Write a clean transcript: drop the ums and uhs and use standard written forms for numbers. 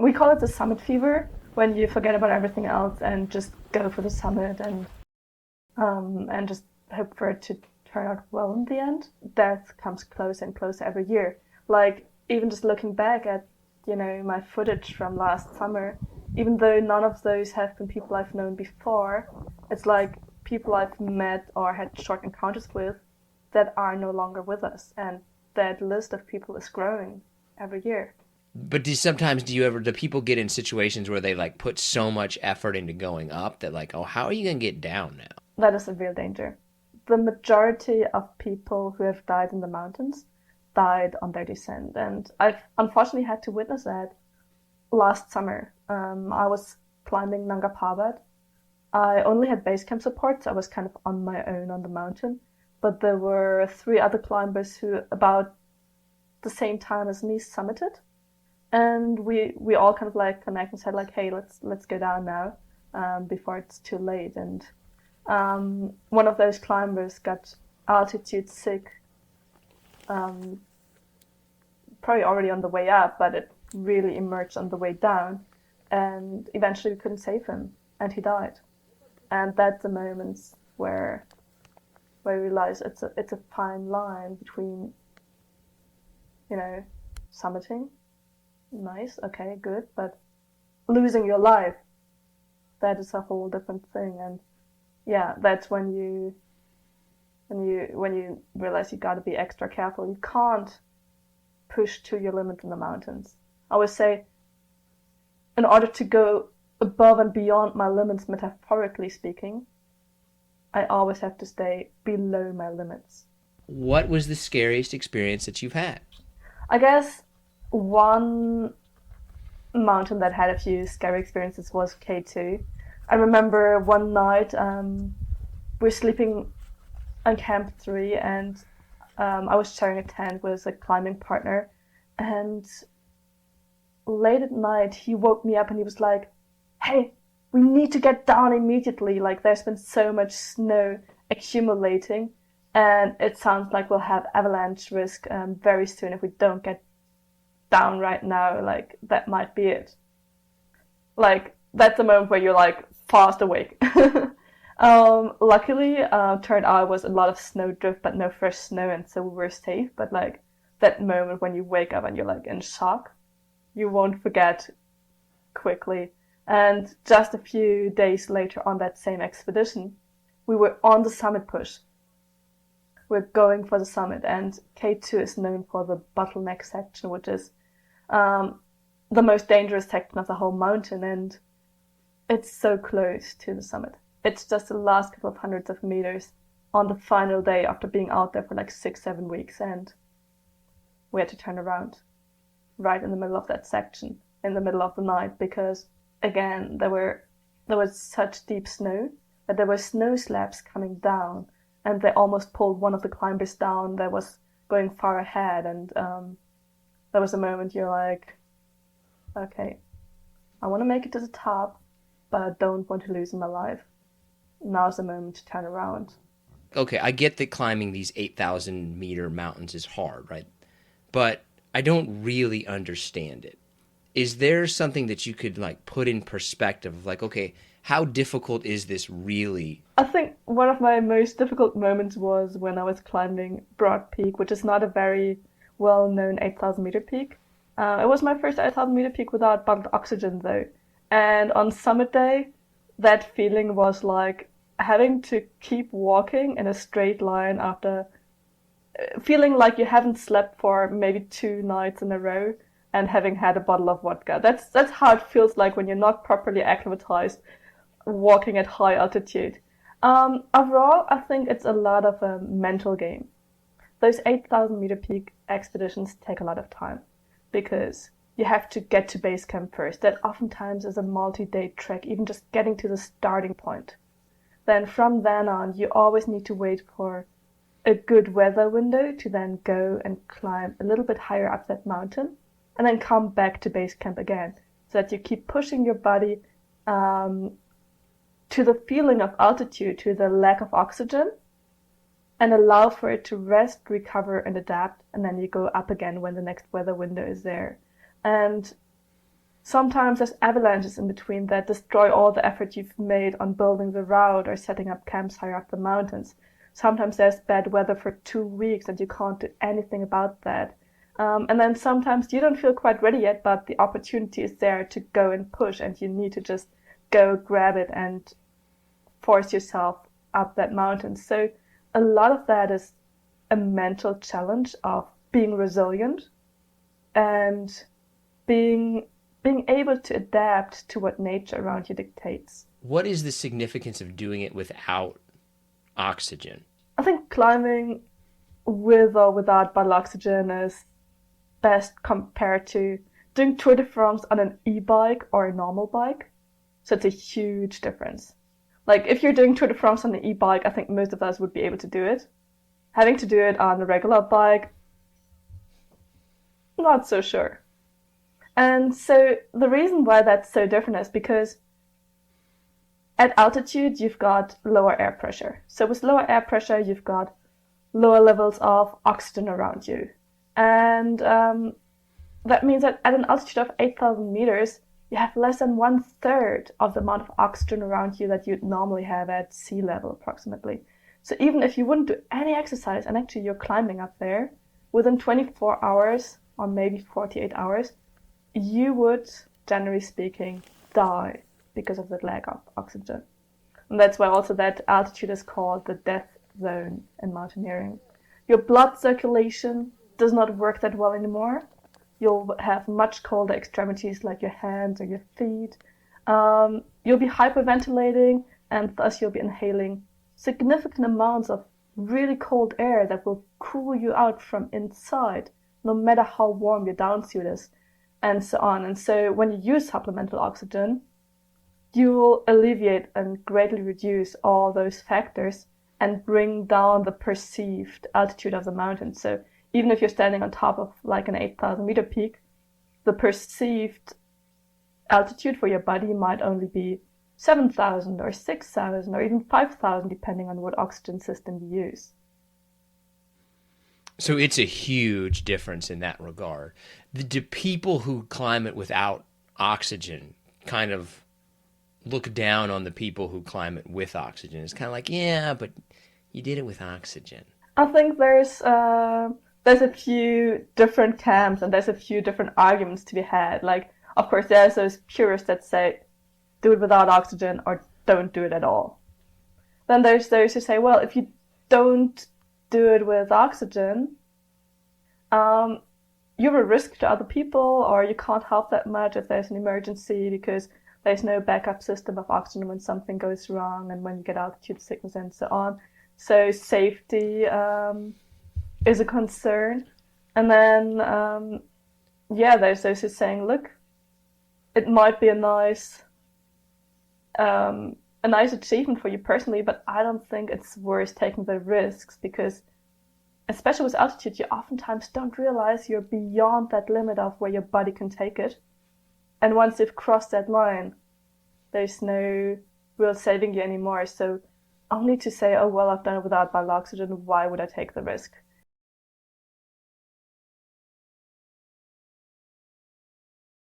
we call it the summit fever, when you forget about everything else and just go for the summit and just hope for it to turn out well in the end. Death comes closer and closer every year. Like, even just looking back at, my footage from last summer, even though none of those have been people I've known before, it's like people I've met or had short encounters with that are no longer with us. And that list of people is growing every year. But do people get in situations where they like put so much effort into going up that like, oh, how are you going to get down now? That is a real danger. The majority of people who have died in the mountains died on their descent. And I've unfortunately had to witness that last summer. I was climbing Nanga Parbat. I only had base camp support, so I was kind of on my own on the mountain. But there were 3 other climbers who, about the same time as me, summited. And we all kind of like connected and said like, hey, let's go down now, before it's too late. And one of those climbers got altitude sick, probably already on the way up, but it really emerged on the way down. And eventually we couldn't save him, and he died. And that's the moments where we realize it's a fine line between, summiting, nice, okay, good, but losing your life, that is a whole different thing. And yeah, that's when you realize you got to be extra careful. You can't push to your limit in the mountains. I always say, in order to go above and beyond my limits, metaphorically speaking, I always have to stay below my limits. What was the scariest experience that you've had? I guess one mountain that had a few scary experiences was K2. I remember one night, we're sleeping on Camp 3, and I was sharing a tent with a climbing partner, and late at night he woke me up and he was like, hey, we need to get down immediately, like there's been so much snow accumulating and it sounds like we'll have avalanche risk very soon if we don't get down right now, like that might be it. Like that's the moment where you're like fast awake. Luckily, turned out it was a lot of snow drift but no fresh snow, and so we were safe. But like that moment when you wake up and you're like in shock, you won't forget quickly. And just a few days later on that same expedition, we were on the summit push. We're going for the summit, and K2 is known for the bottleneck section, which is the most dangerous section of the whole mountain, and it's so close to the summit. It's just the last couple of hundreds of meters on the final day after being out there for like 6-7 weeks, and we had to turn around right in the middle of that section, in the middle of the night, because again, there was such deep snow that there were snow slabs coming down, and they almost pulled one of the climbers down that was going far ahead. And there was a moment you're like, okay, I want to make it to the top, but I don't want to lose my life. Now's the moment to turn around. Okay, I get that climbing these 8,000 meter mountains is hard, right? But I don't really understand it. Is there something that you could like put in perspective of like, okay, how difficult is this really? I think one of my most difficult moments was when I was climbing Broad Peak, which is not a very well-known 8,000 meter peak. It was my first 8,000 meter peak without bottled oxygen though. And on summit day, that feeling was like having to keep walking in a straight line after feeling like you haven't slept for maybe 2 nights in a row and having had a bottle of vodka. That's how it feels like when you're not properly acclimatized walking at high altitude. Overall, I think it's a lot of a mental game. Those 8,000 meter peak expeditions take a lot of time because you have to get to base camp first. That oftentimes is a multi-day trek, even just getting to the starting point. Then from then on, you always need to wait for a good weather window to then go and climb a little bit higher up that mountain, and then come back to base camp again, so that you keep pushing your body to the feeling of altitude, to the lack of oxygen, and allow for it to rest, recover, and adapt, and then you go up again when the next weather window is there. And Sometimes there's avalanches in between that destroy all the effort you've made on building the route or setting up camps higher up the mountains. Sometimes there's bad weather for 2 weeks and you can't do anything about that. And then sometimes you don't feel quite ready yet, but the opportunity is there to go and push, and you need to just go grab it and force yourself up that mountain. So a lot of that is a mental challenge of being resilient and being able to adapt to what nature around you dictates. What is the significance of doing it without oxygen? I think climbing with or without bottle oxygen is best compared to doing Tour de France on an e-bike or a normal bike. So it's a huge difference. Like if you're doing Tour de France on an e-bike, I think most of us would be able to do it. Having to do it on a regular bike, not so sure. And so the reason why that's so different is because at altitude, you've got lower air pressure. So with lower air pressure, you've got lower levels of oxygen around you. And that means that at an altitude of 8,000 meters, you have less than 1/3 of the amount of oxygen around you that you'd normally have at sea level, approximately. So even if you wouldn't do any exercise, and actually you're climbing up there, within 24 hours, or maybe 48 hours, you would, generally speaking, die because of the lack of oxygen. And that's why also that altitude is called the death zone in mountaineering. Your blood circulation does not work that well anymore. You'll have much colder extremities like your hands or your feet. You'll be hyperventilating, and thus you'll be inhaling significant amounts of really cold air that will cool you out from inside, no matter how warm your downsuit is, and so on. And so when you use supplemental oxygen, you will alleviate and greatly reduce all those factors and bring down the perceived altitude of the mountain. So even if you're standing on top of like an 8,000 meter peak, the perceived altitude for your body might only be 7,000 or 6,000 or even 5,000, depending on what oxygen system you use. So it's a huge difference in that regard. Do people who climb it without oxygen kind of look down on the people who climb it with oxygen? It's kind of like, yeah, but you did it with oxygen. I think there's a few different camps and there's a few different arguments to be had. Like, of course, there's those purists that say, do it without oxygen or don't do it at all. Then there's those who say, well, if you don't do it with oxygen, you're a risk to other people, or you can't help that much if there's an emergency because there's no backup system of oxygen when something goes wrong and when you get altitude sickness and so on. So safety is a concern. And then, there's those who are saying, look, it might be a nice achievement for you personally, but I don't think it's worth taking the risks because, especially with altitude, you oftentimes don't realize you're beyond that limit of where your body can take it. And once you've crossed that line, there's no real saving you anymore. So only to say, oh, well, I've done it without bottled oxygen, why would I take the risk?